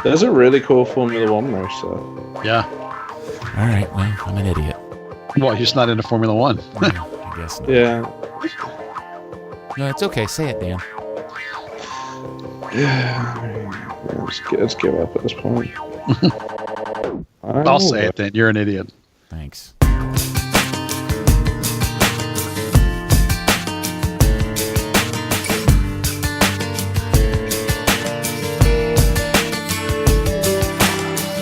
There's a really cool Formula One racer. Yeah. All right, well, I'm an idiot. Well, you're just not into Formula One. I guess not. Yeah. No, it's okay. Say it, Dan. Yeah. Let's give up at this point. I'll say it then. You're an idiot. Thanks.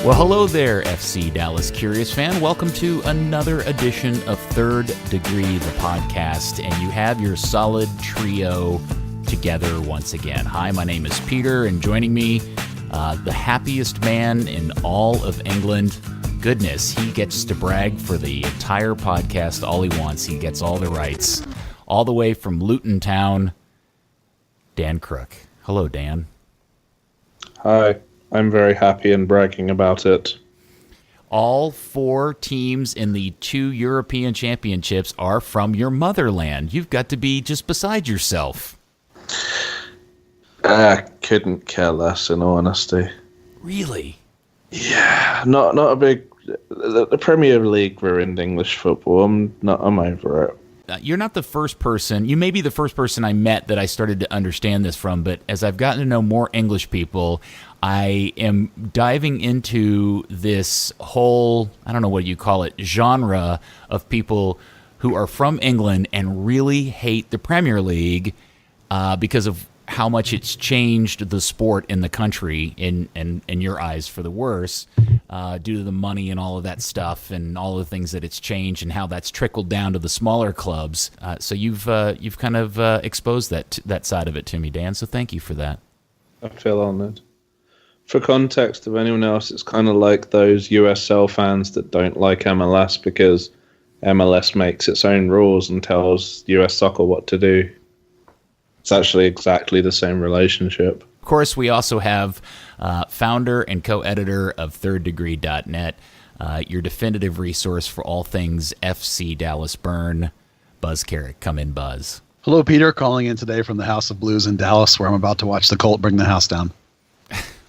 Well, hello there, FC Dallas Curious fan. Welcome to another edition of Third Degree, the podcast, and you have your solid trio together once again. Hi, my name is Peter, and joining me, the happiest man in all of England. Goodness, he gets to brag for the entire podcast all he wants. He gets all the rights. All the way from Luton Town, Dan Crook. Hello, Dan. Hi. I'm very happy and bragging about it. All four teams in the 2 European championships are from your motherland. You've got to be just beside yourself. I couldn't care less, in all honesty. Really? Yeah, not a big. The Premier League ruined English football. I'm over it. You're not the first person. You may be the first person I met that I started to understand this from, but as I've gotten to know more English people, I am diving into this whole, I don't know what you call it, genre of people who are from England and really hate the Premier League because of how much it's changed the sport in the country, in your eyes for the worse, due to the money and all of that stuff and all the things that it's changed and how that's trickled down to the smaller clubs. So you've kind of exposed that side of it to me, Dan. So thank you for that. I feel honored. For context of anyone else, it's kind of like those USL fans that don't like MLS because MLS makes its own rules and tells US Soccer what to do. It's actually exactly the same relationship. Of course, we also have founder and co-editor of thirddegree.net, your definitive resource for all things FC Dallas Burn, Buzz Carrick. Come in, Buzz. Hello, Peter. Calling in today from the House of Blues in Dallas, where I'm about to watch the Colt bring the house down.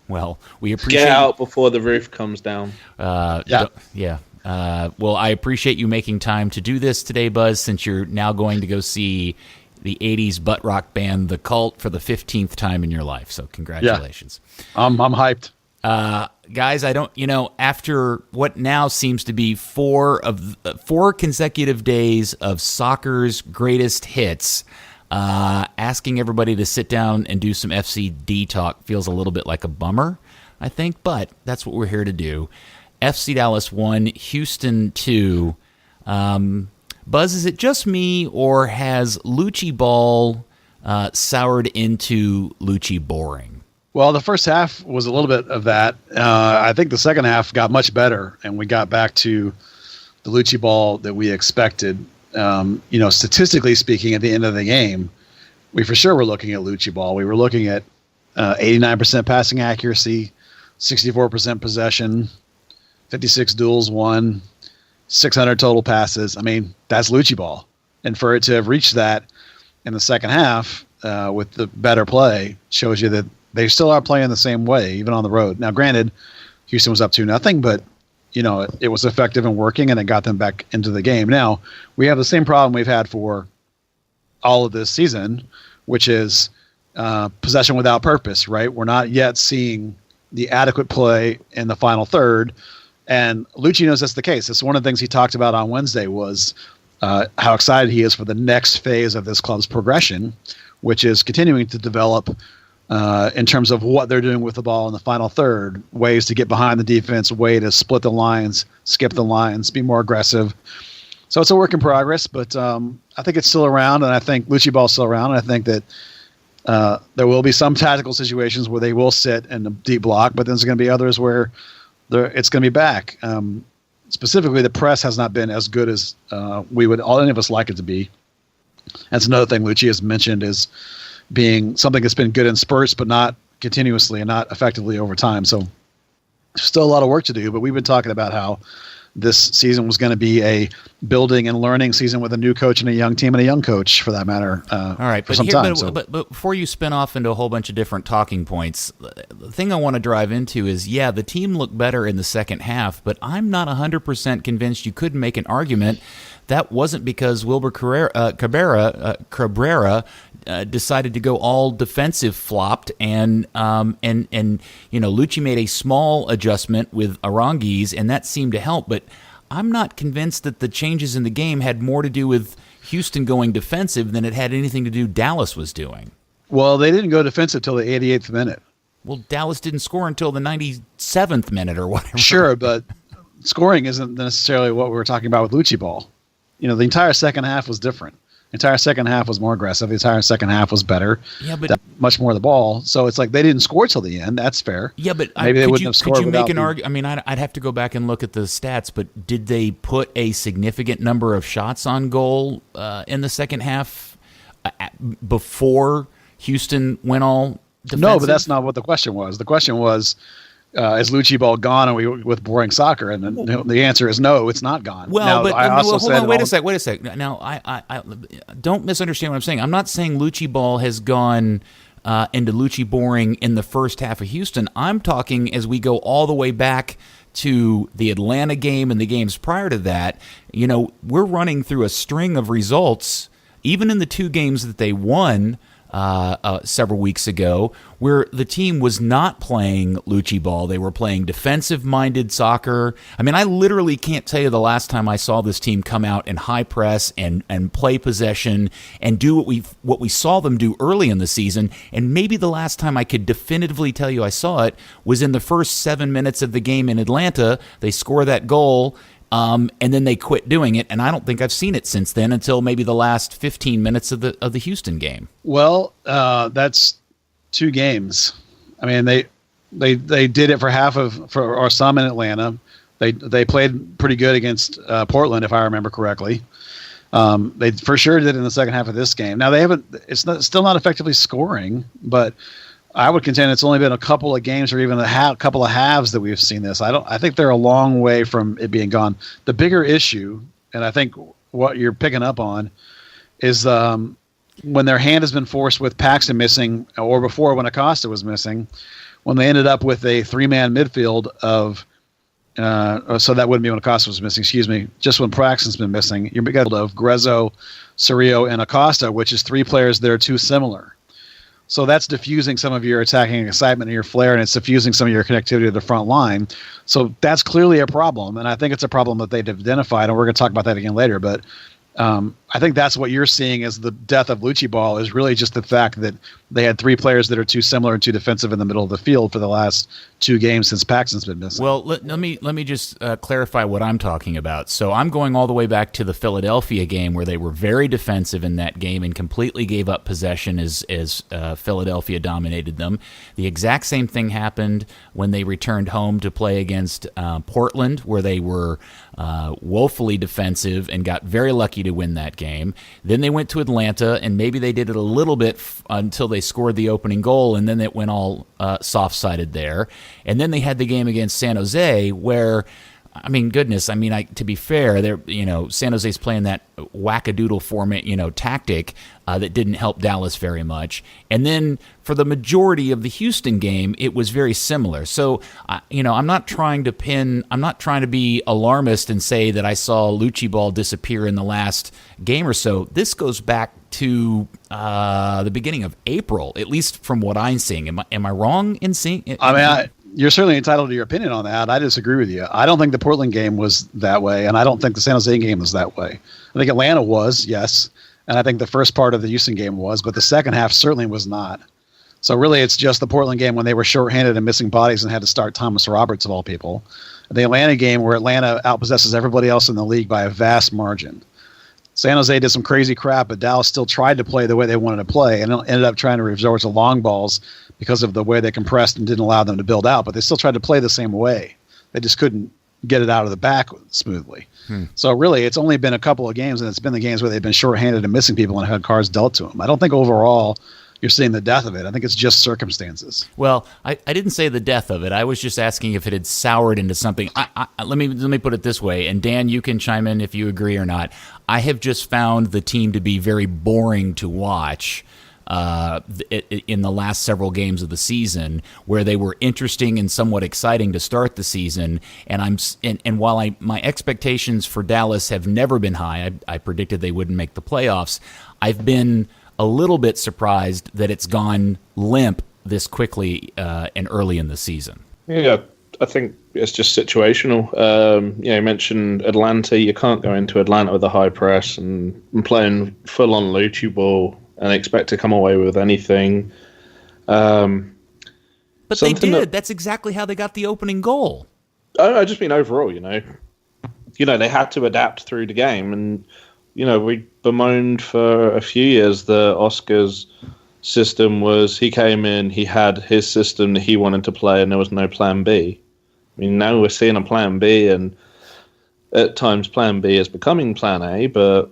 Well, we appreciate... Get out before the roof comes down. Yeah. Well, I appreciate you making time to do this today, Buzz, since you're now going to go see the 80s butt rock band The Cult for the 15th time in your life. So congratulations. Yeah. I'm hyped. Guys, after what now seems to be four consecutive days of soccer's greatest hits, asking everybody to sit down and do some FCD talk feels a little bit like a bummer, I think, but that's what we're here to do. FC Dallas 1, Houston 2. Buzz, is it just me, or has Luchi ball soured into Luchi boring? Well, the first half was a little bit of that. I think the second half got much better, and we got back to the Luchi ball that we expected. Statistically speaking, at the end of the game, we for sure were looking at Luchi ball. We were looking at 89% passing accuracy, 64% possession, 56 duels won, 600 total passes. I mean, that's Luchi ball. And for it to have reached that in the second half with the better play shows you that they still are playing the same way, even on the road. Now, granted, Houston was up 2-0, but, it was effective and working, and it got them back into the game. Now, we have the same problem we've had for all of this season, which is possession without purpose, right? We're not yet seeing the adequate play in the final third. And Luchi knows that's the case. It's one of the things he talked about on Wednesday was how excited he is for the next phase of this club's progression, which is continuing to develop in terms of what they're doing with the ball in the final third, ways to get behind the defense, way to split the lines, skip the lines, be more aggressive. So it's a work in progress, but I think it's still around, and I think Luchi ball's still around, and I think that there will be some tactical situations where they will sit in the deep block, but then there's going to be others where it's going to be back. Specifically, the press has not been as good as we would any of us like it to be. That's another thing Luchi has mentioned is being something that's been good in spurts, but not continuously and not effectively over time. So still a lot of work to do, but we've been talking about how this season was going to be a building and learning season with a new coach and a young team and a young coach, for that matter. All right, for some time. But before you spin off into a whole bunch of different talking points, the thing I want to drive into is, the team looked better in the second half, but I'm not 100% convinced you couldn't make an argument that wasn't because Wilber Cabrera decided to go all defensive flopped, and Luchi made a small adjustment with Aranguiz, and that seemed to help. But I'm not convinced that the changes in the game had more to do with Houston going defensive than it had anything to do Dallas was doing. Well, they didn't go defensive till the 88th minute. Well, Dallas didn't score until the 97th minute or whatever. Sure, but scoring isn't necessarily what we were talking about with Luchi ball. The entire second half was different. The entire second half was more aggressive. The entire second half was better. Yeah, but much more of the ball. So it's like they didn't score till the end. That's fair. Yeah, but maybe they wouldn't have scored. Could you make an argument? I mean, I'd have to go back and look at the stats, but did they put a significant number of shots on goal in the second half before Houston went all defensive? No, but that's not what the question was. The question was, is Luchi ball gone? Are we with boring soccer? And the answer is no, it's not gone. Well, wait a sec. Now, I don't misunderstand what I'm saying. I'm not saying Luchi ball has gone into Luchi boring in the first half of Houston. I'm talking as we go all the way back to the Atlanta game and the games prior to that. We're running through a string of results, even in the two games that they won several weeks ago, where the team was not playing Luchi ball. They were playing defensive-minded soccer. I mean, I literally can't tell you the last time I saw this team come out and high press and play possession and do what we saw them do early in the season. And maybe the last time I could definitively tell you I saw it was in the first 7 minutes of the game in Atlanta. They score that goal, and then they quit doing it, and I don't think I've seen it since then until maybe the last 15 minutes of the Houston game. Well, that's 2 games. I mean, they did it for some in Atlanta. They played pretty good against Portland, if I remember correctly. They for sure did in the second half of this game. Now still not effectively scoring, but I would contend it's only been a couple of games or even a couple of halves that we've seen this. I think they're a long way from it being gone. The bigger issue, and I think what you're picking up on, is when their hand has been forced with Paxton missing, or before when Acosta was missing, when they ended up with a 3-man midfield of so that wouldn't be when Acosta was missing, excuse me, just when Paxton's been missing, you're got of Grezzo, Cerrillo, and Acosta, which is 3 players that are too similar. So that's diffusing some of your attacking excitement and your flair, and it's diffusing some of your connectivity to the front line. So that's clearly a problem, and I think it's a problem that they've identified, and we're going to talk about that again later. But I think that's what you're seeing as the death of Luchi ball, is really just the fact that they had 3 players that are too similar and too defensive in the middle of the field for the last 2 games since Paxton's been missing. Well, let me just clarify what I'm talking about. So I'm going all the way back to the Philadelphia game, where they were very defensive in that game and completely gave up possession as Philadelphia dominated them. The exact same thing happened when they returned home to play against Portland, where they were woefully defensive and got very lucky to win that game. Then they went to Atlanta, and maybe they did it a little bit until they scored the opening goal, and then it went all soft-sided there. And then they had the game against San Jose, where, I mean, goodness, I mean, to be fair, San Jose's playing that wackadoodle format, tactic that didn't help Dallas very much. And then for the majority of the Houston game, it was very similar. So, I'm not trying to be alarmist and say that I saw Luchi ball disappear in the last game or so. This goes back to the beginning of April, at least from what I'm seeing. Am I wrong in seeing it? You're certainly entitled to your opinion on that. I disagree with you. I don't think the Portland game was that way, and I don't think the San Jose game was that way. I think Atlanta was, yes, and I think the first part of the Houston game was, but the second half certainly was not. So really it's just the Portland game when they were shorthanded and missing bodies and had to start Thomas Roberts, of all people. The Atlanta game where Atlanta outpossesses everybody else in the league by a vast margin. San Jose did some crazy crap, but Dallas still tried to play the way they wanted to play and ended up trying to resort to long balls because of the way they compressed and didn't allow them to build out. But they still tried to play the same way. They just couldn't get it out of the back smoothly. So really, it's only been a couple of games, and it's been the games where they've been shorthanded and missing people and had cards dealt to them. I don't think overall you're seeing the death of it. I think it's just circumstances. Well, I didn't say the death of it. I was just asking if it had soured into something. Let me put it this way, and Dan, you can chime in if you agree or not. I have just found the team to be very boring to watch in the last several games of the season, where they were interesting and somewhat exciting to start the season. And while my expectations for Dallas have never been high, I predicted they wouldn't make the playoffs. I've been a little bit surprised that it's gone limp this quickly and early in the season. Yeah, I think it's just situational. You mentioned Atlanta. You can't go into Atlanta with a high press and playing full-on Luchi ball and expect to come away with anything. But they did. That's exactly how they got the opening goal. I just mean overall, they had to adapt through the game, and we bemoaned for a few years that Oscar's system was, he came in, he had his system that he wanted to play, and there was no plan B. I mean, now we're seeing a plan B, and at times plan B is becoming plan A, but,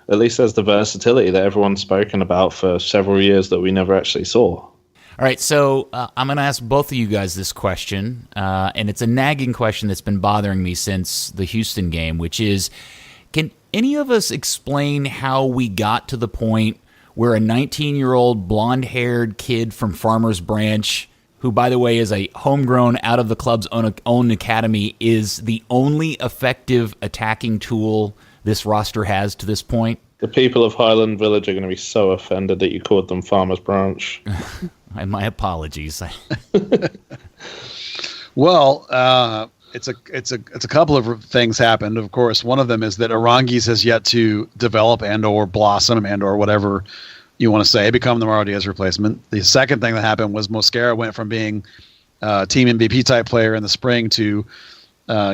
at least there's the versatility that everyone's spoken about for several years that we never actually saw. All right, so I'm going to ask both of you guys this question, and it's a nagging question that's been bothering me since the Houston game, which is, can any of us explain how we got to the point where a 19-year-old blonde-haired kid from Farmers Branch, who, by the way, is a homegrown, out of the club's own academy, is the only effective attacking tool this roster has to this point? The people of Highland Village are going to be so offended that you called them Farmers Branch. And my apologies. Well, it's a couple of things happened. Of course, one of them is that Aranguis has yet to develop and or blossom and or whatever you want to say, become the Mauro Diaz replacement. The second thing that happened was Mosquera went from being a team MVP type player in the spring to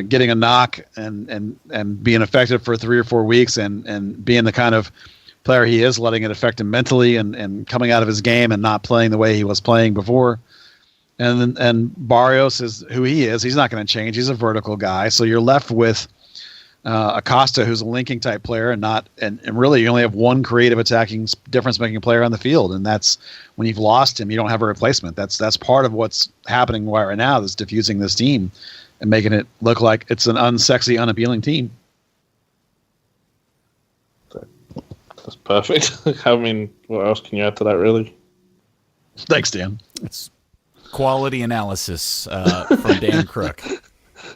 getting a knock and being effective for 3 or 4 weeks and being the kind of player he is, letting it affect him mentally and coming out of his game and not playing the way he was playing before. And Barrios is who he is. He's not going to change. He's a vertical guy. So you're left with Acosta, who's a linking type player, and really you only have one creative attacking difference making player on the field, and that's when you've lost him, you don't have a replacement. That's part of what's happening right now. That's diffusing this team and making it look like it's an unsexy, unappealing team. That's perfect. I mean, what else can you add to that, really? Thanks, Dan. It's quality analysis from Dan Crook.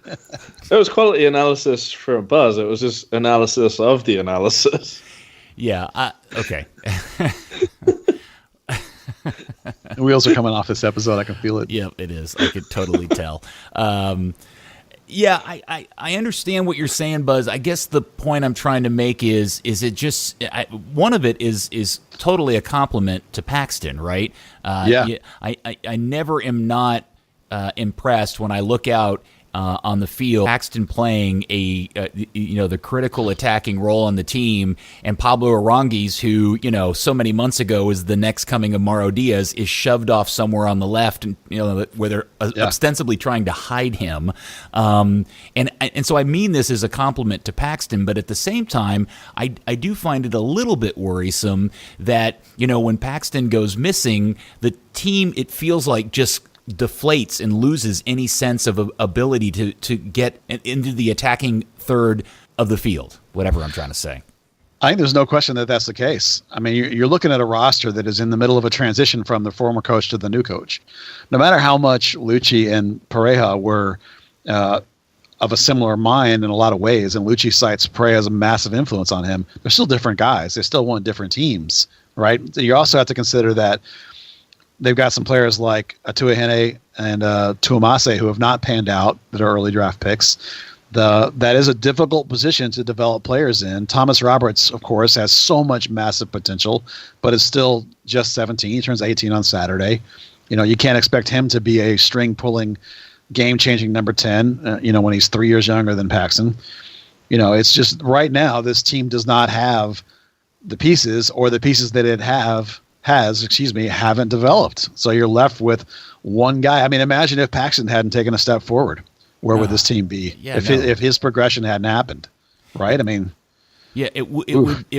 It was quality analysis from Buzz. It was just analysis of the analysis. Yeah. Okay. The wheels are coming off this episode. I can feel it. Yep, it is. I could totally tell. Yeah, I understand what you're saying, Buzz. I guess the point I'm trying to make is it just one of it is totally a compliment to Paxton, right? Yeah. I never am not impressed when I look out on the field, Paxton playing the critical attacking role on the team, and Pablo Aranguis, who so many months ago was the next coming of Mauro Diaz, is shoved off somewhere on the left, and where they're ostensibly trying to hide him. And so I mean this as a compliment to Paxton, but at the same time, I do find it a little bit worrisome that when Paxton goes missing, the team, it feels like, just deflates and loses any sense of ability to get into the attacking third of the field, whatever I'm trying to say. I think there's no question that that's the case. I mean, you're looking at a roster that is in the middle of a transition from the former coach to the new coach. No matter how much Luchi and Pareja were of a similar mind in a lot of ways, and Luchi cites Pareja as a massive influence on him, they're still different guys. They still want different teams, right? You also have to consider that they've got some players like Atuahene and Tuamase who have not panned out, that are early draft picks. That is a difficult position to develop players in. Thomas Roberts, of course, has so much massive potential, but is still just 17. He turns 18 on Saturday. You can't expect him to be a string-pulling, game-changing number 10, when he's 3 years younger than Paxton. It's just right now this team does not have the pieces, or the pieces that it haven't developed. So you're left with one guy. I mean, imagine if Paxton hadn't taken a step forward. Where would this team be if his progression hadn't happened? Right? I mean, Yeah, it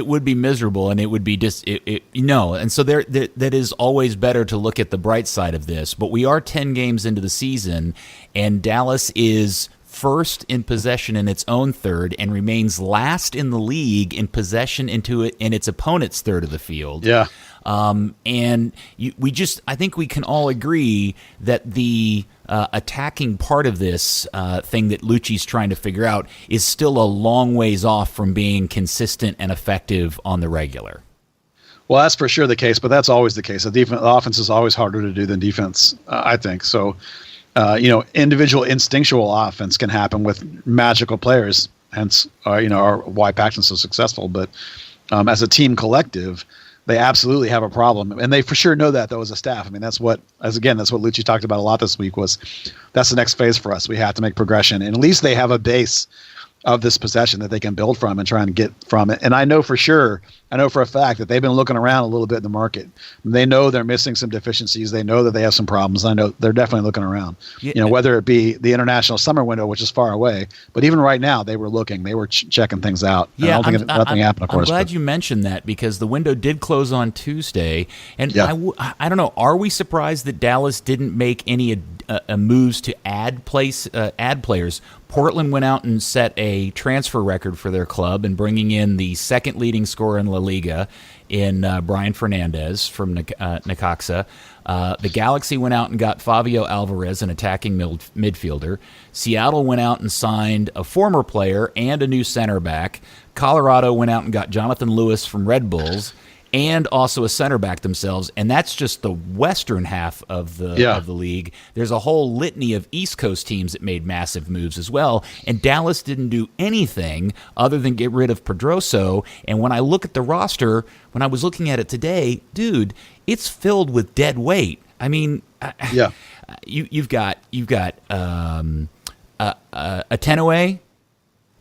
would be miserable, and it would be and so that is always better to look at the bright side of this. But we are 10 games into the season, and Dallas is first in possession in its own third, and remains last in the league in possession in its opponent's third of the field. Yeah. I think we can all agree that the attacking part of this thing that Luchi's trying to figure out is still a long ways off from being consistent and effective on the regular. Well, that's for sure the case, but that's always the case. The offense is always harder to do than defense, I think. So, individual instinctual offense can happen with magical players, hence, why Paxton's so successful. But as a team collective, they absolutely have a problem, and they for sure know that, though, as a staff. I mean, that's what Luchi talked about a lot this week, was that's the next phase for us. We have to make progression, and at least they have a base of this possession that they can build from and try and get from it. And I know for a fact that they've been looking around a little bit in the market. They know they're missing some deficiencies. They know that they have some problems. I know they're definitely looking around, whether it be the international summer window, which is far away, but even right now they were looking, they were checking things out. Yeah, nothing happened, of course. I'm glad you mentioned that, because the window did close on Tuesday. And I don't know, are we surprised that Dallas didn't make any moves to add players? Portland went out and set a transfer record for their club in bringing in the second leading scorer in La Liga in Brian Fernandez from Necaxa. The Galaxy went out and got Fabio Alvarez, an attacking midfielder. Seattle went out and signed a former player and a new center back. Colorado went out and got Jonathan Lewis from Red Bulls, and also a center back themselves, and that's just the western half of the league. There's a whole litany of East Coast teams that made massive moves as well, and Dallas didn't do anything other than get rid of Pedroso. And when I look at the roster, when I was looking at it today, dude, it's filled with dead weight. I mean, you've got Atenue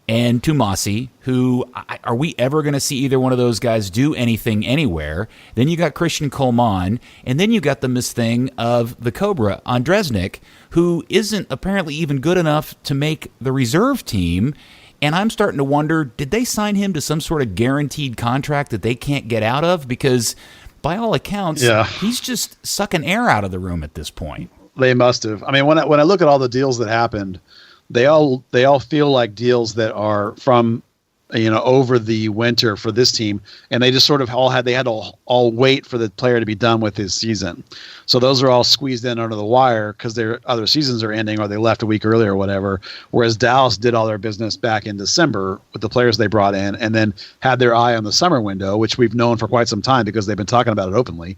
and Tumasi, who are we ever going to see either one of those guys do anything anywhere? Then you got Christian Coleman, and then you got the miss thing of the Cobra, Andresnik, who isn't apparently even good enough to make the reserve team. And I'm starting to wonder, did they sign him to some sort of guaranteed contract that they can't get out of? Because by all accounts, he's just sucking air out of the room at this point. They must have. I mean, when I look at all the deals that happened, they all feel like deals that are from, over the winter for this team, and they just sort of had to all wait for the player to be done with his season. So those are all squeezed in under the wire because their other seasons are ending, or they left a week early or whatever. Whereas Dallas did all their business back in December with the players they brought in, and then had their eye on the summer window, which we've known for quite some time because they've been talking about it openly.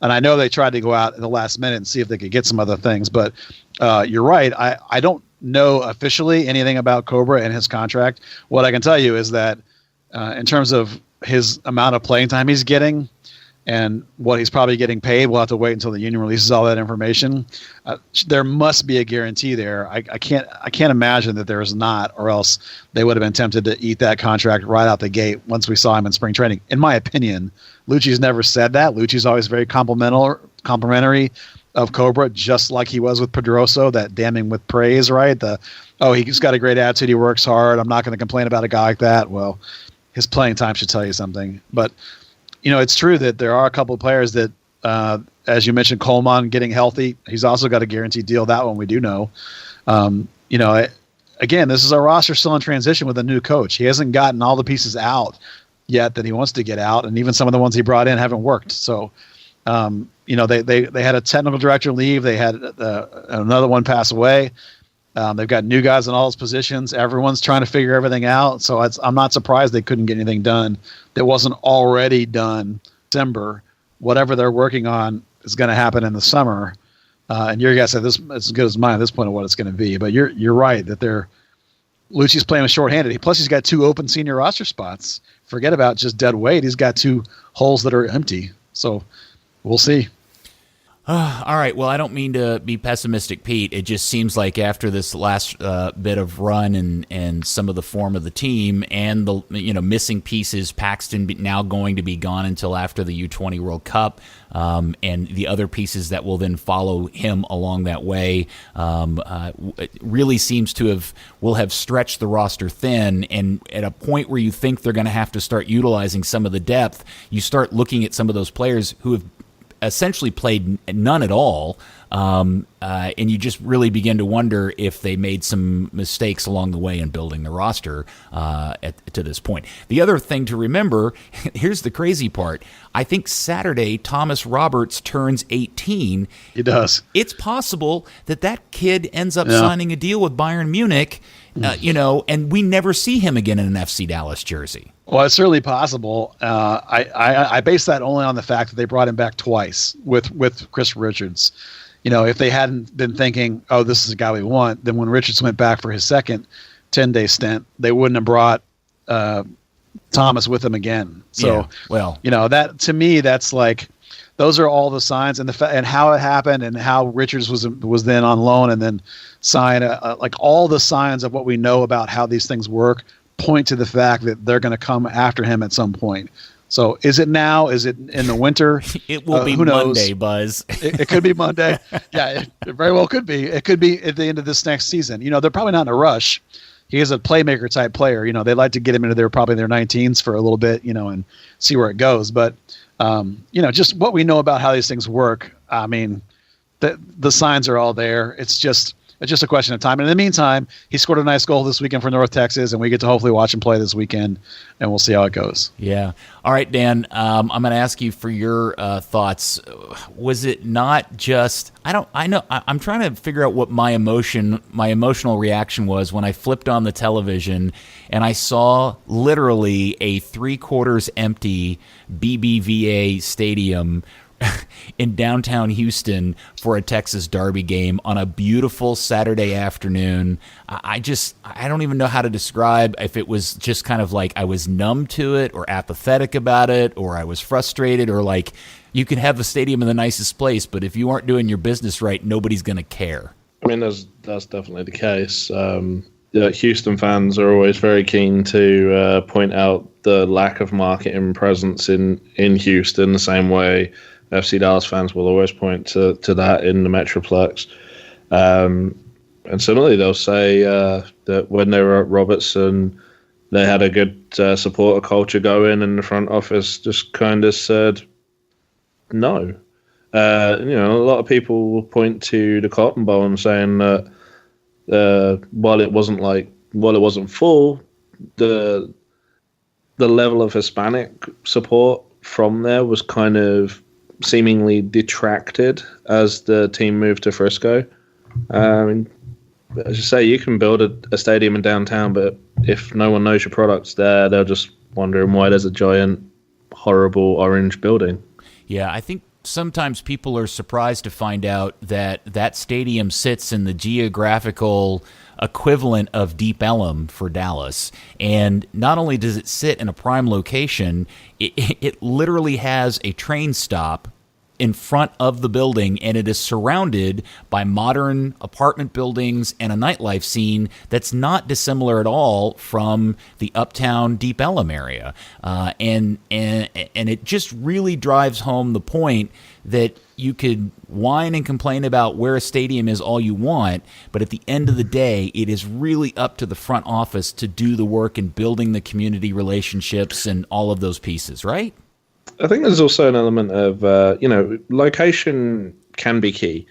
And I know they tried to go out in the last minute and see if they could get some other things, but you're right. I don't know officially anything about Cobra and his contract. What I can tell you is that in terms of his amount of playing time he's getting and what he's probably getting paid, we'll have to wait until the union releases all that information. There must be a guarantee there. I can't imagine that there is not, or else they would have been tempted to eat that contract right out the gate once we saw him in spring training. In my opinion, Luchi's never said that. Luchi's always very complimentary of Cobra, just like he was with Pedroso, that damning with praise, right? He's got a great attitude, he works hard, I'm not going to complain about a guy like that. Well, his playing time should tell you something. But, it's true that there are a couple of players that, as you mentioned, Coleman getting healthy, he's also got a guaranteed deal. That one we do know. Again, this is a roster still in transition with a new coach. He hasn't gotten all the pieces out yet that he wants to get out, and even some of the ones he brought in haven't worked. So, they had a technical director leave. They had another one pass away. They've got new guys in all those positions. Everyone's trying to figure everything out. So I'm not surprised they couldn't get anything done that wasn't already done December. Whatever they're working on is going to happen in the summer. And your guess is as good as mine at this point of what it's going to be. But you're right that Luchi's playing with shorthanded. Plus, he's got 2 open senior roster spots. Forget about just dead weight. He's got 2 holes that are empty. So we'll see. All right. Well, I don't mean to be pessimistic, Pete. It just seems like after this last bit of run and some of the form of the team and the missing pieces, Paxton now going to be gone until after the U20 World Cup, and the other pieces that will then follow him along that way, it really seems to will have stretched the roster thin. And at a point where you think they're going to have to start utilizing some of the depth, you start looking at some of those players who have essentially played none at all, and you just really begin to wonder if they made some mistakes along the way in building the roster to this point. The other thing to remember, here's the crazy part, I think Saturday Thomas Roberts turns 18. He does. It's possible that kid ends up signing a deal with Bayern Munich, and we never see him again in an FC Dallas jersey. Well, it's certainly possible. I base that only on the fact that they brought him back twice with Chris Richards. If they hadn't been thinking, oh, this is a guy we want, then when Richards went back for his second 10-day stint, they wouldn't have brought Thomas with him again. So, that to me, that's like, those are all the signs, and and how it happened, and how Richards was then on loan and then signed. Like all the signs of what we know about how these things work point to the fact that they're going to come after him at some point. So is it now? Is it in the winter? It will be Monday, Buzz. It could be Monday. Yeah, it very well could be. It could be at the end of this next season. They're probably not in a rush. He is a playmaker type player. They like to get him into their 19s for a little bit, and see where it goes. But, just what we know about how these things work. I mean, the signs are all there. It's just a question of time. And in the meantime, he scored a nice goal this weekend for North Texas, and we get to hopefully watch him play this weekend, and we'll see how it goes. Yeah. All right, Dan, I'm going to ask you for your thoughts. Was it not just – I'm trying to figure out what my emotional reaction was when I flipped on the television and I saw literally a 3/4 empty BBVA stadium in downtown Houston for a Texas Derby game on a beautiful Saturday afternoon. I don't even know how to describe if it was just kind of like I was numb to it or apathetic about it or I was frustrated, or like you can have a stadium in the nicest place, but if you aren't doing your business right, nobody's going to care. I mean, that's definitely the case. Houston fans are always very keen to point out the lack of marketing presence in Houston, the same way FC Dallas fans will always point to that in the Metroplex. And similarly, they'll say that when they were at Robertson, they had a good supporter culture going, and the front office just kind of said no. A lot of people will point to the Cotton Bowl and saying that while it wasn't full, the level of Hispanic support from there was kind of seemingly detracted as the team moved to Frisco. As you say, you can build a stadium in downtown, but if no one knows your product's there, they're just wondering why there's a giant, horrible orange building. Yeah, I think sometimes people are surprised to find out that stadium sits in the geographical equivalent of Deep Ellum for Dallas. And not only does it sit in a prime location, it literally has a train stop in front of the building, and it is surrounded by modern apartment buildings and a nightlife scene that's not dissimilar at all from the uptown Deep Ellum area. And it just really drives home the point that you could whine and complain about where a stadium is all you want, but at the end of the day, it is really up to the front office to do the work in building the community relationships and all of those pieces, right? I think there's also an element of, location can be key.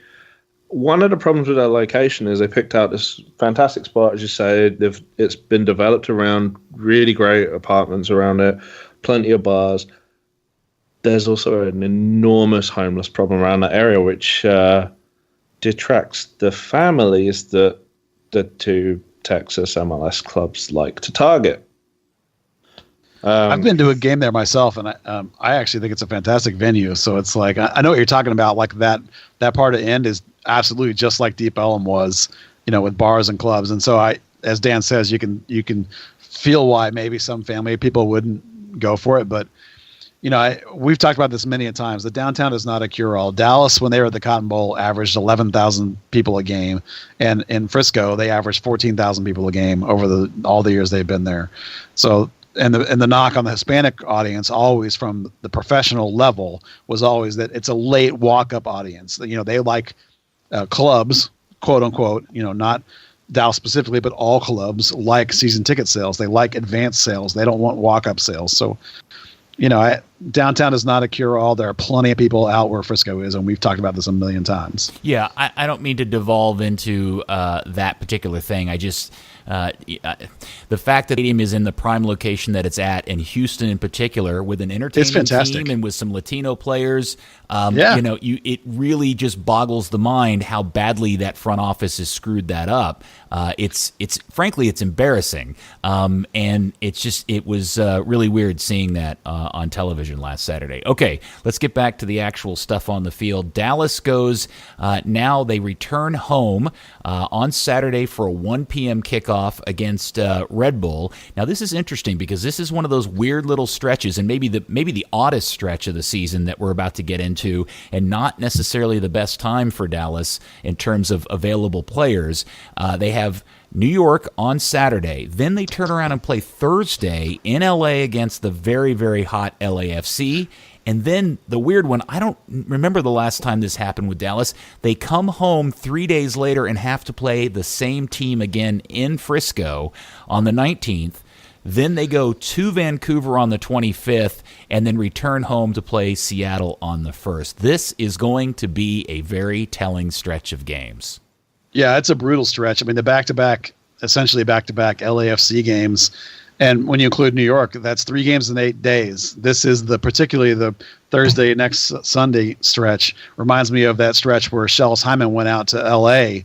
One of the problems with our location is they picked out this fantastic spot, as you say. It's been developed around really great apartments around it, plenty of bars. There's also an enormous homeless problem around that area, which detracts the families that the two Texas MLS clubs like to target. I've been to a game there myself, and I actually think it's a fantastic venue. So it's like I know what you're talking about. Like that part of the end is absolutely just like Deep Ellum was, with bars and clubs. And so as Dan says, you can feel why maybe some family people wouldn't go for it, but we've talked about this many a times. The downtown is not a cure-all. Dallas, when they were at the Cotton Bowl, averaged 11,000 people a game, and in Frisco, they averaged 14,000 people a game over all the years they've been there. So, and the knock on the Hispanic audience, always from the professional level, was always that it's a late walk-up audience. They like clubs, quote unquote. Not Dallas specifically, but all clubs like season ticket sales. They like advanced sales. They don't want walk-up sales. So, downtown is not a cure-all. There are plenty of people out where Frisco is, and we've talked about this a million times. Yeah, I don't mean to devolve into that particular thing. I just the fact that the stadium is in the prime location that it's at, and Houston in particular, with an entertaining team and with some Latino players, it really just boggles the mind how badly that front office has screwed that up. It's frankly embarrassing, and it was really weird seeing that on television last Saturday. Okay, let's get back to the actual stuff on the field. Dallas goes now. They return home on Saturday for a 1 p.m. kickoff against Red Bull. Now this is interesting because this is one of those weird little stretches, and maybe the oddest stretch of the season that we're about to get into, and not necessarily the best time for Dallas in terms of available players. They have New York on Saturday. Then they turn around and play Thursday in LA against the very, very hot LAFC. And then the weird one, I don't remember the last time this happened with Dallas. They come home 3 days later and have to play the same team again in Frisco on the 19th. Then they go to Vancouver on the 25th and then return home to play Seattle on the 1st. This is going to be a very telling stretch of games. Yeah, it's a brutal stretch. I mean, essentially back-to-back LAFC games. And when you include New York, that's 3 games in 8 days. This is particularly the Thursday next Sunday stretch. Reminds me of that stretch where Shells Hyman went out to L.A.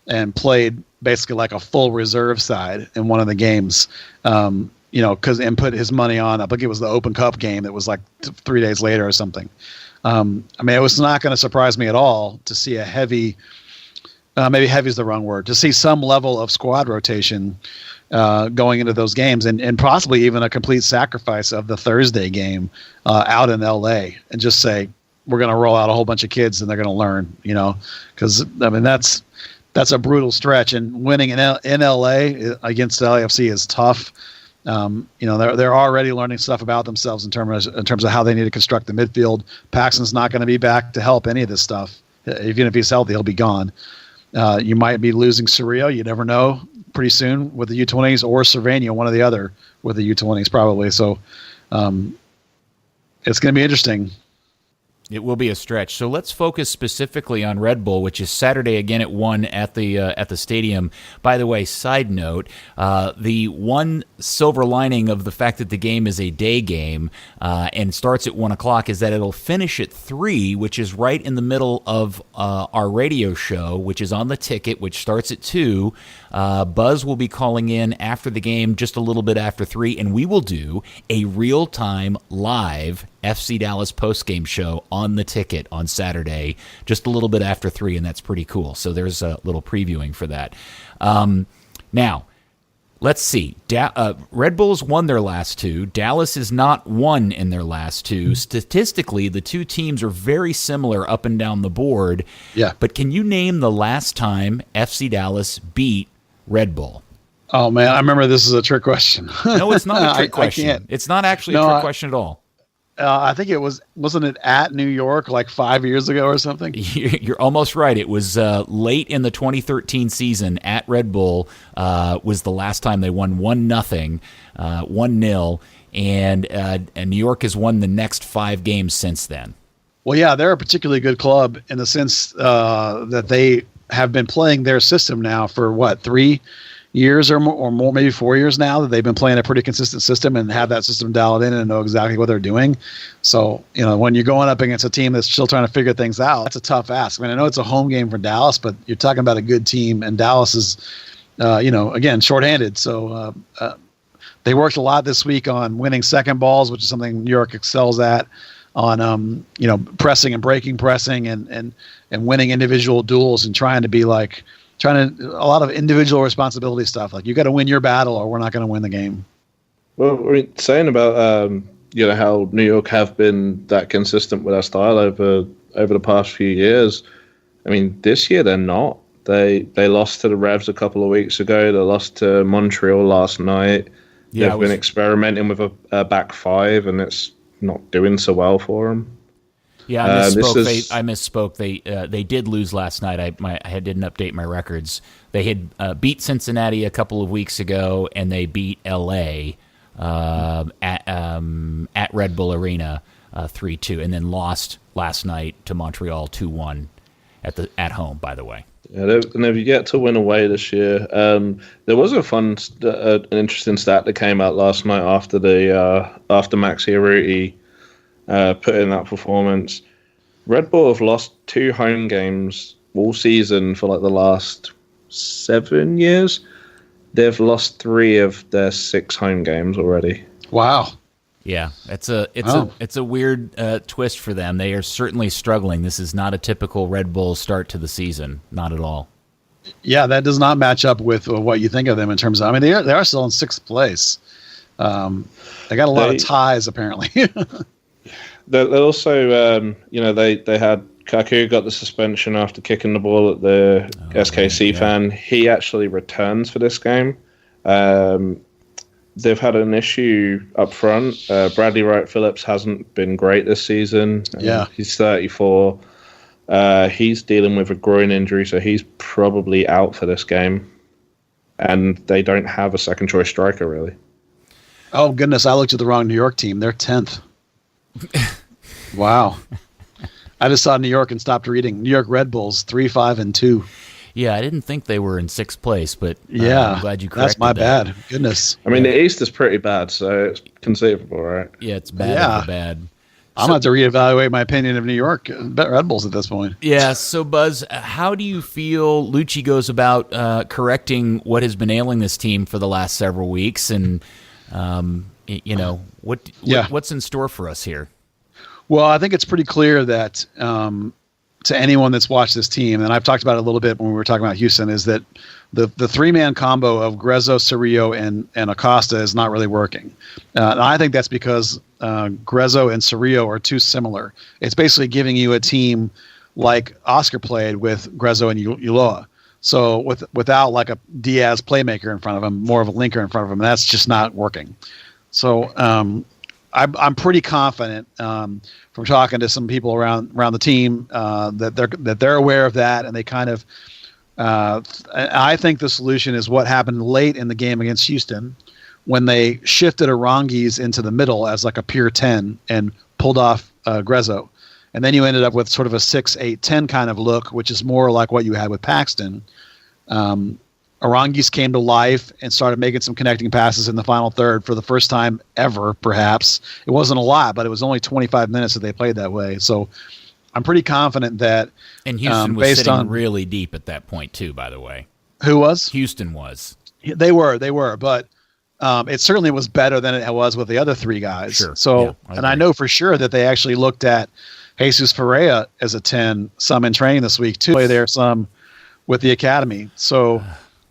and played basically like a full reserve side in one of the games, and put his money on, I think it was the Open Cup game that was like 3 days later or something. It was not going to surprise me at all to see a heavy, maybe heavy is the wrong word, to see some level of squad rotation going into those games, and possibly even a complete sacrifice of the Thursday game out in LA, and just say, we're going to roll out a whole bunch of kids and they're going to learn, because that's a brutal stretch, and winning in LA against LAFC is tough. They're already learning stuff about themselves in terms of how they need to construct the midfield. Paxton's not going to be back to help any of this stuff. Even if he's healthy, he'll be gone. You might be losing Surreal. You never know. Pretty soon with the U20s, or Cervania, one or the other with the U20s probably. So it's going to be interesting. It will be a stretch. So let's focus specifically on Red Bull, which is Saturday again at 1 at the stadium. By the way, side note, the one silver lining of the fact that the game is a day game and starts at 1 o'clock is that it'll finish at 3, which is right in the middle of our radio show, which is on the ticket, which starts at 2. Buzz will be calling in after the game, just a little bit after 3, and we will do a real-time live FC Dallas postgame show on the ticket on Saturday, just a little bit after 3, and that's pretty cool. So there's a little previewing for that. Now, let's see. Red Bulls won their last 2. Dallas has not won in their last 2. Statistically, the two teams are very similar up and down the board. Yeah. But can you name the last time FC Dallas beat Red Bull? Oh, man, I remember this is a trick question. No, it's not a trick question. It's not actually a trick question at all. I think wasn't it at New York like 5 years ago or something? You're almost right. It was late in the 2013 season at Red Bull was the last time they won 1-0, 1-0, and New York has won the next 5 games since then. Well, yeah, they're a particularly good club in the sense that they have been playing their system now for 3 years or more, maybe 4 years now, that they've been playing a pretty consistent system and have that system dialed in and know exactly what they're doing. So, when you're going up against a team that's still trying to figure things out, that's a tough ask. I mean, I know it's a home game for Dallas, but you're talking about a good team, and Dallas is, again, shorthanded. So they worked a lot this week on winning second balls, which is something New York excels at, on pressing and breaking pressing and winning individual duels and trying to a lot of individual responsibility stuff. Like, you got to win your battle or we're not going to win the game. Well, we're saying about how New York have been that consistent with their style over the past few years. I mean, this year they're not. They lost to the Revs a couple of weeks ago. They lost to Montreal last night. Yeah, They've been experimenting with a back five, and it's not doing so well for them. Yeah, I misspoke. They did lose last night. I didn't update my records. They had beat Cincinnati a couple of weeks ago, and they beat L.A. At Red Bull Arena 3-2, and then lost last night to Montreal 2-1 at home. By the way. Yeah, they've yet to win away this year. There was an interesting stat that came out last night after Max Hierruti put in that performance. Red Bull have lost 2 home games all season for like the last 7 years. They've lost 3 of their 6 home games already. Wow. Yeah, it's a weird twist for them. They are certainly struggling. This is not a typical Red Bull start to the season, not at all. Yeah, that does not match up with what you think of them in terms of. I mean, they are still in 6th place. They got a lot of ties apparently. They also, they had Kaku got the suspension after kicking the ball at the SKC fan. He actually returns for this game. They've had an issue up front. Bradley Wright Phillips hasn't been great this season. He's 34. He's dealing with a groin injury, so he's probably out for this game. And they don't have a second choice striker, really. Oh, goodness. I looked at the wrong New York team. They're 10th. Wow. I just saw New York and stopped reading. New York Red Bulls 3-5-2. Yeah, I didn't think they were in 6th place, but I'm glad you corrected that's my that. bad. Goodness. I mean, the East is pretty bad, so it's conceivable, right? Yeah, it's bad. I'm going to have to reevaluate my opinion of New York Red Bulls at this point. Yeah, so Buzz, how do you feel Luchi goes about correcting what has been ailing this team for the last several weeks? And, what's in store for us here? Well, I think it's pretty clear that to anyone that's watched this team, and I've talked about it a little bit when we were talking about Houston, is that the 3-man combo of Grezzo, Cerrillo, and Acosta is not really working. And I think that's because Grezzo and Cerrillo are too similar. It's basically giving you a team like Oscar played with Grezzo and Ulloa. So without like a Diaz playmaker in front of him, more of a linker in front of him, that's just not working. So I'm pretty confident from talking to some people around the team that they're aware of that, and they kind of. I think the solution is what happened late in the game against Houston when they shifted Arangis into the middle as like a pure 10 and pulled off Grezzo. And then you ended up with sort of a 6-8-10 kind of look, which is more like what you had with Paxton. Arangis came to life and started making some connecting passes in the final third for the first time ever, perhaps. It wasn't a lot, but it was only 25 minutes that they played that way. So I'm pretty confident that... And Houston was sitting really deep at that point, too, by the way. Who was? Houston was. They were, but it certainly was better than it was with the other 3 guys. Sure. So, I know for sure that they actually looked at Jesus Ferreira as a 10, some in training this week, too. Play there some with the academy. So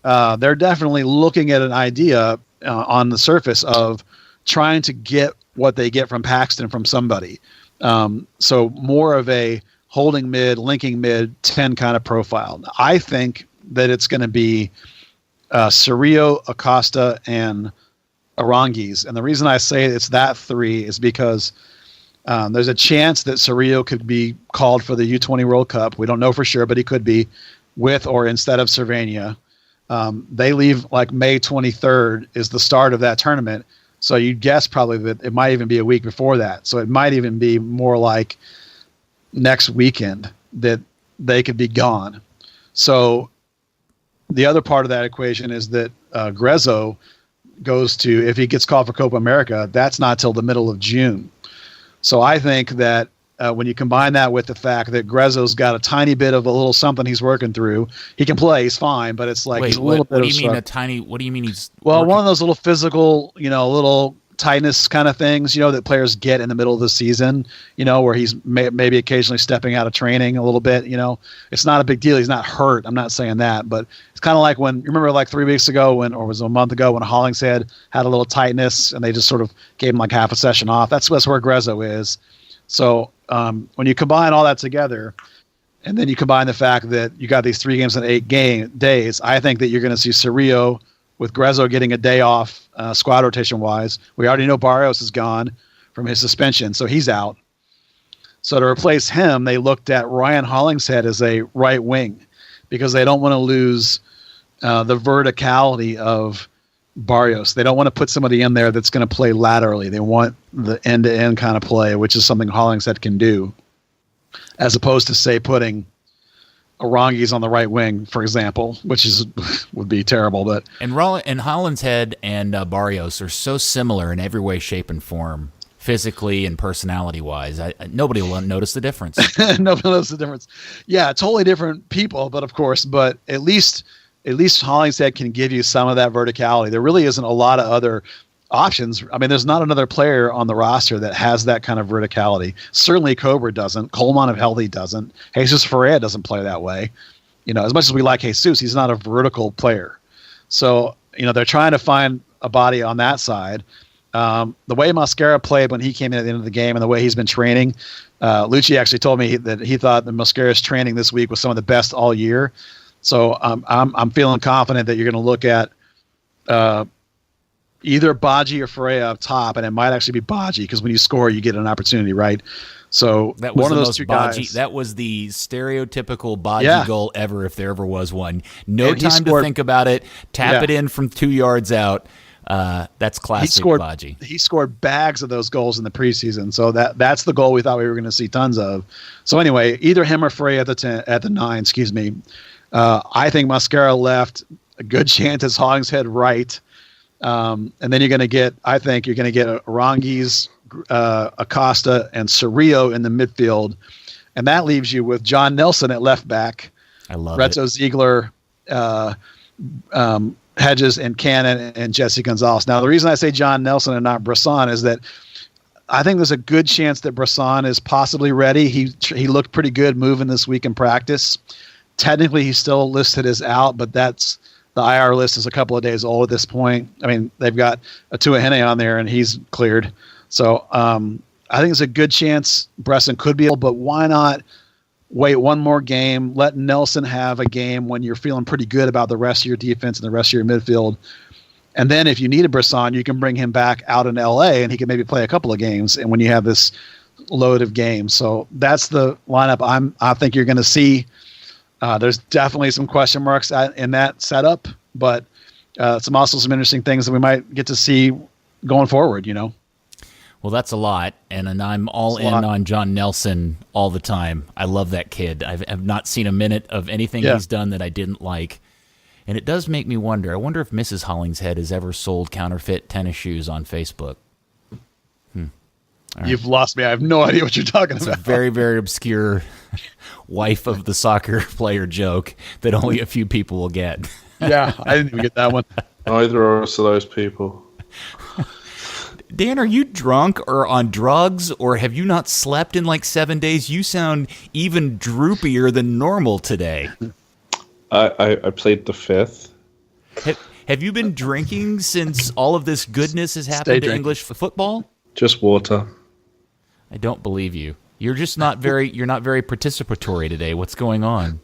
they're definitely looking at an idea on the surface of trying to get what they get from Paxton from somebody. So more of a holding mid, linking mid, 10 kind of profile. I think that it's going to be Cerrillo, Acosta, and Arangis. And the reason I say it's that 3 is because there's a chance that Cerrillo could be called for the U20 World Cup. We don't know for sure, but he could be with or instead of Cervania. They leave like May 23rd is the start of that tournament. So you'd guess probably that it might even be a week before that. So it might even be more like next weekend that they could be gone. So the other part of that equation is that Grezzo goes to, if he gets called for Copa America, that's not till the middle of June. So I think that when you combine that with the fact that Grezzo's got a tiny bit of a little something he's working through, he can play, he's fine, but it's like a little bit of What do you mean he's one working? of those little physical, little tightness kind of things, that players get in the middle of the season, where he's maybe occasionally stepping out of training a little bit. It's not a big deal. He's not hurt. I'm not saying that, but it's kind of like when you remember like 3 weeks ago or was it a month ago when Hollingshead had a little tightness and they just sort of gave him like half a session off. That's where Grezzo is. So when you combine all that together, and then you combine the fact that you got these 3 games in 8 days, I think that you're going to see Cerrillo with Grezzo getting a day off squad rotation wise. We already know Barrios is gone from his suspension, so he's out. So to replace him, they looked at Ryan Hollingshead as a right wing because they don't want to lose the verticality of Barrios. They don't want to put somebody in there that's going to play laterally. They want the end-to-end kind of play, which is something Hollingshead can do, as opposed to, say, putting Aranguiz on the right wing, for example, which would be terrible. But and Hollingshead and Barrios are so similar in every way, shape, and form, physically and personality-wise. Nobody will notice the difference. Nobody will notice the difference. Yeah, totally different people, but at least Hollingshead can give you some of that verticality. There really isn't a lot of other options. I mean, there's not another player on the roster that has that kind of verticality. Certainly Cobra doesn't. Coleman, if healthy, doesn't. Jesus Ferreira doesn't play that way. As much as we like Jesus, he's not a vertical player. So, they're trying to find a body on that side. The way Mosquera played when he came in at the end of the game and the way he's been training, Luchi actually told me that he thought that Mosquera's training this week was some of the best all year. So I'm feeling confident that you're going to look at either Baji or Ferreira up top, and it might actually be Baji because when you score, you get an opportunity, right? So that was one of those two Baji, guys. that was the stereotypical Baji goal ever, if there ever was one. No time to think about it. Tap it in from 2 yards out. That's classic Baji. He scored bags of those goals in the preseason, so that's the goal we thought we were going to see tons of. So anyway, either him or Ferreira at the 9. Excuse me. I think Mosquera left. A good chance it's Hollingshead right. And then you're going to get Aranguiz, Acosta, and Cerrillo in the midfield. And that leaves you with John Nelson at left back. I love Retzo Ziegler, Hedges, and Cannon, and Jesse Gonzalez. Now, the reason I say John Nelson and not Bresson is that I think there's a good chance that Bresson is possibly ready. He looked pretty good moving this week in practice. Technically, he's still listed as out, but the IR list is a couple of days old at this point. I mean, they've got Atua Hene on there, and he's cleared. So I think it's a good chance Bresson could be able, but why not wait one more game, let Nelson have a game when you're feeling pretty good about the rest of your defense and the rest of your midfield. And then if you need a Bresson, you can bring him back out in L.A., and he can maybe play a couple of games and when you have this load of games. So that's the lineup I think you're going to see. There's definitely some question marks in that setup, but some interesting things that we might get to see going forward, Well, that's a lot, and I'm all in on John Nelson all the time. I love that kid. I've not seen a minute of anything he's done that I didn't like, and it does make me wonder. I wonder if Mrs. Hollingshead has ever sold counterfeit tennis shoes on Facebook. Right. You've lost me. I have no idea what you're talking about. It's a very, very obscure wife of the soccer player joke that only a few people will get. Yeah, I didn't even get that one. Neither are us of those people. Dan, are you drunk or on drugs, or have you not slept in like 7 days? You sound even droopier than normal today. I played the 5th. Have you been drinking since all of this goodness has happened to English football? Just water. I don't believe you. You're just not very. You're not very participatory today. What's going on?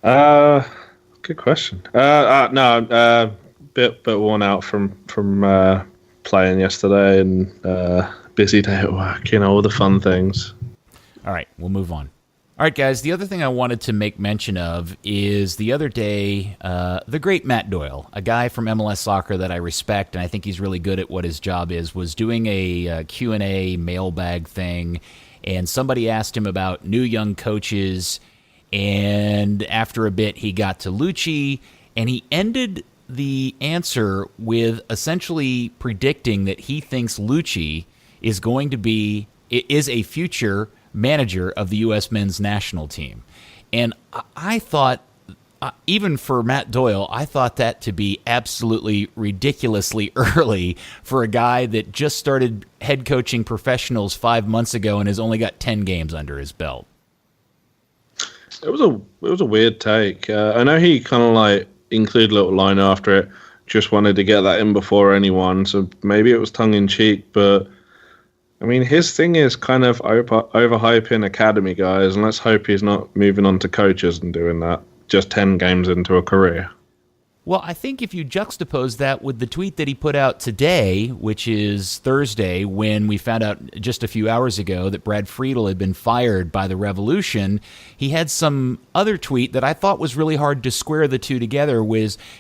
Good question. No, bit worn out from playing yesterday and busy day at work. All the fun things. All right, we'll move on. All right, guys. The other thing I wanted to make mention of is the other day, the great Matt Doyle, a guy from MLS Soccer that I respect, and I think he's really good at what his job is, was doing a Q&A mailbag thing, and somebody asked him about new young coaches, and after a bit he got to Luchi, and he ended the answer with essentially predicting that he thinks Luchi is a future manager of the U.S. men's national team. And I thought even for Matt Doyle, I thought that to be absolutely ridiculously early for a guy that just started head coaching professionals 5 months ago and has only got 10 games under his belt. It was a weird take. I know he kind of like included a little line after it. Just wanted to get that in before anyone, so maybe it was tongue in cheek. But I mean, his thing is kind of overhyping academy guys, and let's hope he's not moving on to coaches and doing that just 10 games into a career. Well, I think if you juxtapose that with the tweet that he put out today, which is Thursday, when we found out just a few hours ago that Brad Friedel had been fired by the Revolution, he had some other tweet that I thought was really hard to square the two together.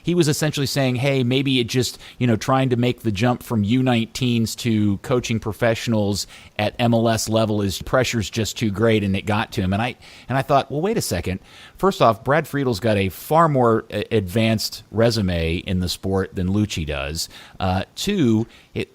He was essentially saying, hey, maybe it just, trying to make the jump from U19s to coaching professionals at MLS level is pressure's just too great, and it got to him. And I thought, well, wait a second. First off, Brad Friedel's got a far more advanced resume in the sport than Luchi does. Two,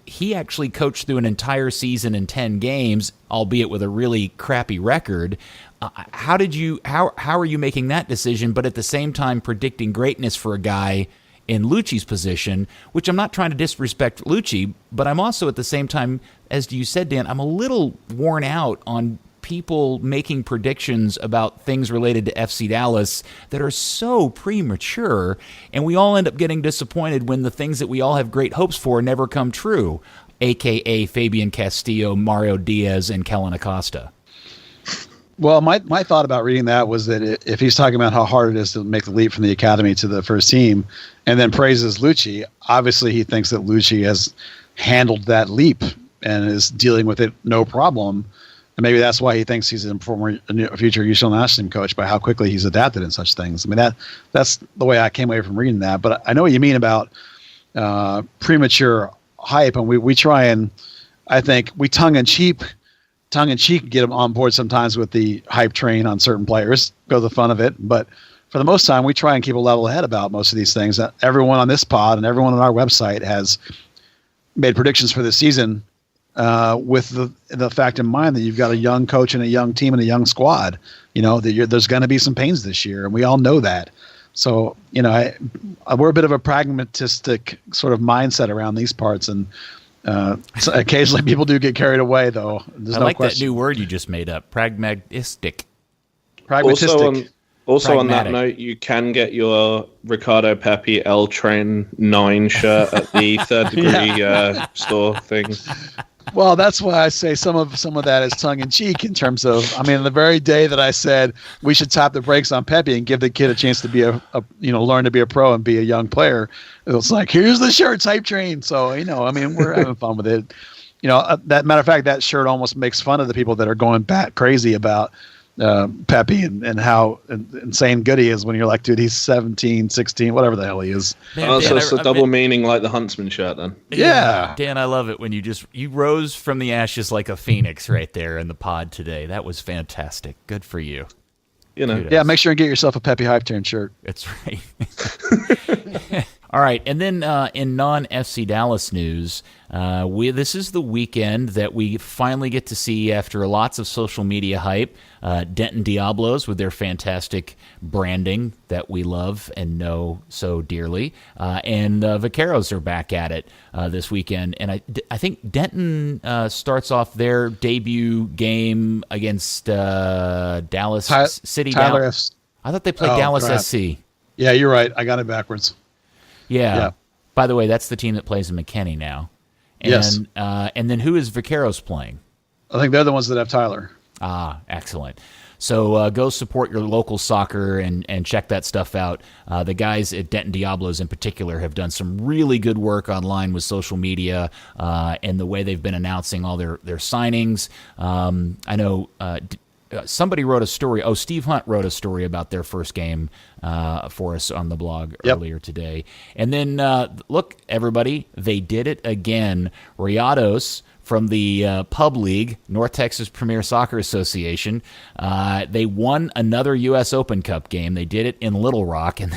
he actually coached through an entire season in 10 games, albeit with a really crappy record. How are you making that decision, but at the same time predicting greatness for a guy in Luchi's position, which I'm not trying to disrespect Luchi, but I'm also at the same time, as you said, Dan, I'm a little worn out on people making predictions about things related to FC Dallas that are so premature, and we all end up getting disappointed when the things that we all have great hopes for never come true, a.k.a. Fabian Castillo, Mario Diaz, and Kellen Acosta. Well, my thought about reading that was that if he's talking about how hard it is to make the leap from the academy to the first team and then praises Luchi, obviously he thinks that Luchi has handled that leap and is dealing with it no problem. And maybe that's why he thinks he's a future UCL national team coach, by how quickly he's adapted in such things. I mean, that's the way I came away from reading that. But I know what you mean about premature hype, and we try and, I think we tongue in cheek get them on board sometimes with the hype train on certain players, go the fun of it. But for the most time, we try and keep a level head about most of these things. Everyone on this pod and everyone on our website has made predictions for this season with the fact in mind that you've got a young coach and a young team and a young squad. There's going to be some pains this year, and we all know that. So, we're a bit of a pragmatistic sort of mindset around these parts, and so occasionally people do get carried away, though. There's no question. That new word you just made up, pragmatistic. Also on that note, you can get your Ricardo Pepi L Train 9 shirt at the Third Degree store thing. Well, that's why I say some of that is tongue in cheek in terms of, the very day that I said we should tap the brakes on Pepe and give the kid a chance to be learn to be a pro and be a young player. It was like, here's the shirt, hype train. So, we're having fun with it. That matter of fact, that shirt almost makes fun of the people that are going bat crazy about Pepe and how insane good he is when you're like, dude, he's 17, 16, whatever the hell he is. Man, so it's a double meaning like the Huntsman shirt then. Yeah. Dan, I love it when you rose from the ashes like a phoenix right there in the pod today. That was fantastic. Good for you. Kudos. Yeah, make sure and get yourself a Pepe Hype Turn shirt. That's right. All right, and then in non-FC Dallas news, this is the weekend that we finally get to see, after lots of social media hype, Denton Diablos with their fantastic branding that we love and know so dearly, and Vaqueros are back at it this weekend. And I think Denton starts off their debut game against Dallas City. Tyler I thought they played Dallas crap. SC. Yeah, you're right. I got it backwards. Yeah. By the way, that's the team that plays in McKinney now. And, yes. And then who is Vaqueros playing? I think they're the ones that have Tyler. Ah, excellent. So go support your local soccer and check that stuff out. The guys at Denton Diablos in particular have done some really good work online with social media and the way they've been announcing all their signings. I know somebody wrote a story. Oh, Steve Hunt wrote a story about their first game for us on the blog earlier today. And then, look, everybody, they did it again. Rayados from the Pub League, North Texas Premier Soccer Association, they won another U.S. Open Cup game. They did it in Little Rock, and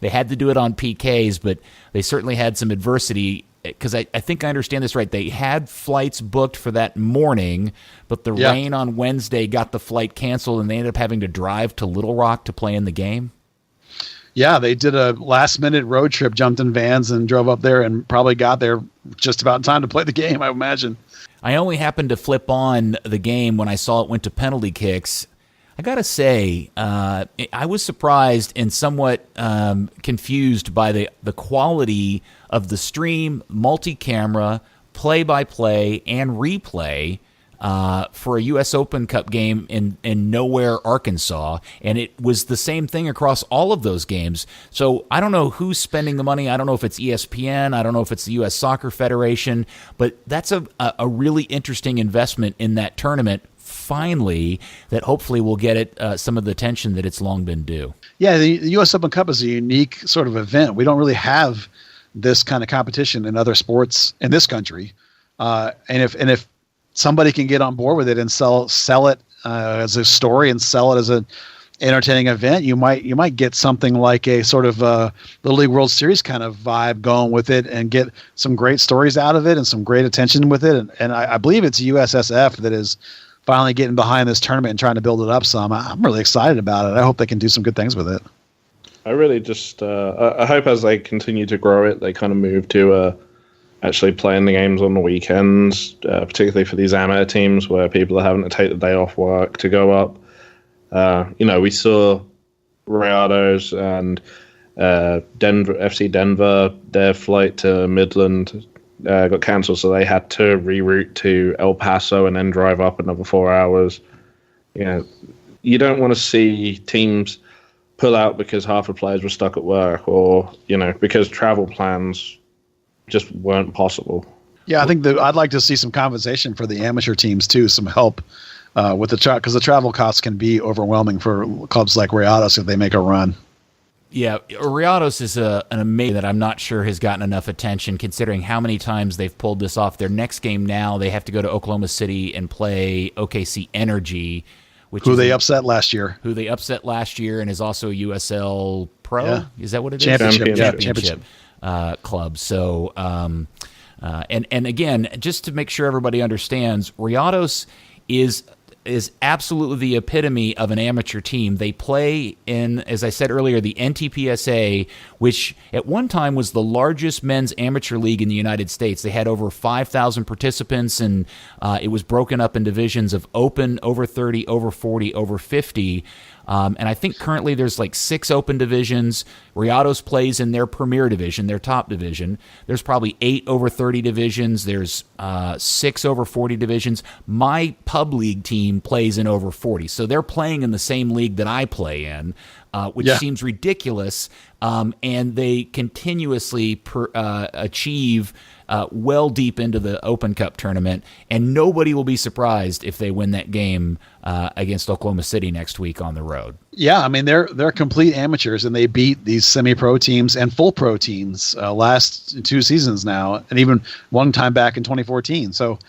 they had to do it on PKs, but they certainly had some adversity. Because I think I understand this right. They had flights booked for that morning, but the rain on Wednesday got the flight canceled, and they ended up having to drive to Little Rock to play in the game. Yeah, they did a last-minute road trip, jumped in vans and drove up there and probably got there just about in time to play the game, I imagine. I only happened to flip on the game when I saw it went to penalty kicks. I got to say, I was surprised and somewhat confused by the quality of the stream, multi-camera, play-by-play, and replay for a U.S. Open Cup game in Nowhere, Arkansas. And it was the same thing across all of those games. So I don't know who's spending the money. I don't know if it's ESPN. I don't know if it's the U.S. Soccer Federation. But that's a really interesting investment in that tournament, finally, that hopefully will get it some of the attention that it's long been due. Yeah, the U.S. Open Cup is a unique sort of event. We don't really have this kind of competition in other sports in this country. And if somebody can get on board with it and sell it as a story and sell it as an entertaining event, you might get something like a sort of Little League World Series kind of vibe going with it and get some great stories out of it and some great attention with it. And I believe it's USSF that is finally getting behind this tournament and trying to build it up some. I'm really excited about it. I hope they can do some good things with it. I really just I hope as they continue to grow it, they kind of move to actually playing the games on the weekends, particularly for these amateur teams where people are having to take the day off work to go up. We saw Rayados and FC Denver, their flight to Midland got cancelled, so they had to reroute to El Paso and then drive up another 4 hours. You don't want to see teams pull out because half the players were stuck at work, or because travel plans just weren't possible. Yeah, I think that I'd like to see some compensation for the amateur teams too, some help with because the travel costs can be overwhelming for clubs like Rayados if they make a run. Yeah, Rayados is an amazing that I'm not sure has gotten enough attention considering how many times they've pulled this off. Their next game now, they have to go to Oklahoma City and play OKC Energy, who they upset last year. Who they upset last year and is also USL Pro. Yeah. Is that what it is? Championship club. So, and again, just to make sure everybody understands, Rayados is absolutely the epitome of an amateur team. They play in, as I said earlier, the NTPSA, which at one time was the largest men's amateur league in the United States. They had over 5,000 participants, and it was broken up in divisions of open, over 30, over 40, over 50. And I think currently there's like 6 open divisions. Rayados plays in their premier division, their top division. There's probably 8 over 30 divisions. There's 6 over 40 divisions. My pub league team plays in over 40. So they're playing in the same league that I play in, which seems ridiculous. And they continuously achieve well deep into the Open Cup tournament, and nobody will be surprised if they win that game against Oklahoma City next week on the road. Yeah, I mean they're complete amateurs, and they beat these semi-pro teams and full pro teams last 2 seasons now, and even one time back in 2014. So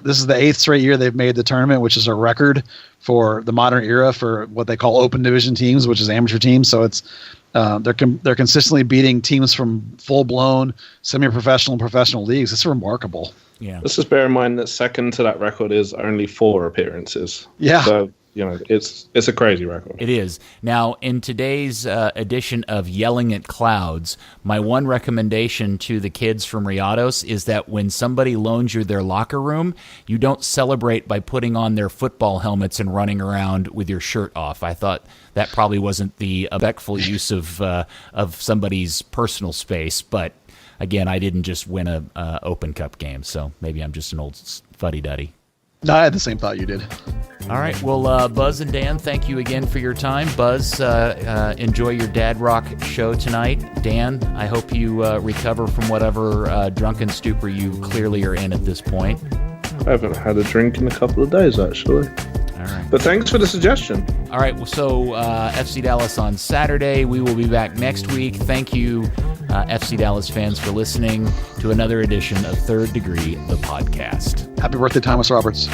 this is the 8th straight year they've made the tournament, which is a record for the modern era for what they call open division teams, which is amateur teams. So it's they're consistently beating teams from full-blown semi-professional and professional leagues. It's remarkable. Yeah. Let's just bear in mind that second to that record is only 4 appearances. Yeah. So, it's a crazy record. It is. Now, in today's edition of Yelling at Clouds, my one recommendation to the kids from Rayados is that when somebody loans you their locker room, you don't celebrate by putting on their football helmets and running around with your shirt off. I thought that probably wasn't the respectful use of somebody's personal space, but again, I didn't just win a Open Cup game, so maybe I'm just an old fuddy-duddy. No, I had the same thought you did. All right. Well, Buzz and Dan, thank you again for your time. Buzz, enjoy your Dad Rock show tonight. Dan, I hope you recover from whatever drunken stupor you clearly are in at this point. I haven't had a drink in a couple of days, actually. All right. But thanks for the suggestion. All right. Well, so FC Dallas on Saturday. We will be back next week. Thank you, FC Dallas fans, for listening to another edition of Third Degree, the podcast. Happy birthday, Thomas Roberts.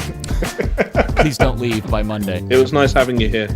Please don't leave by Monday. It was nice having you here.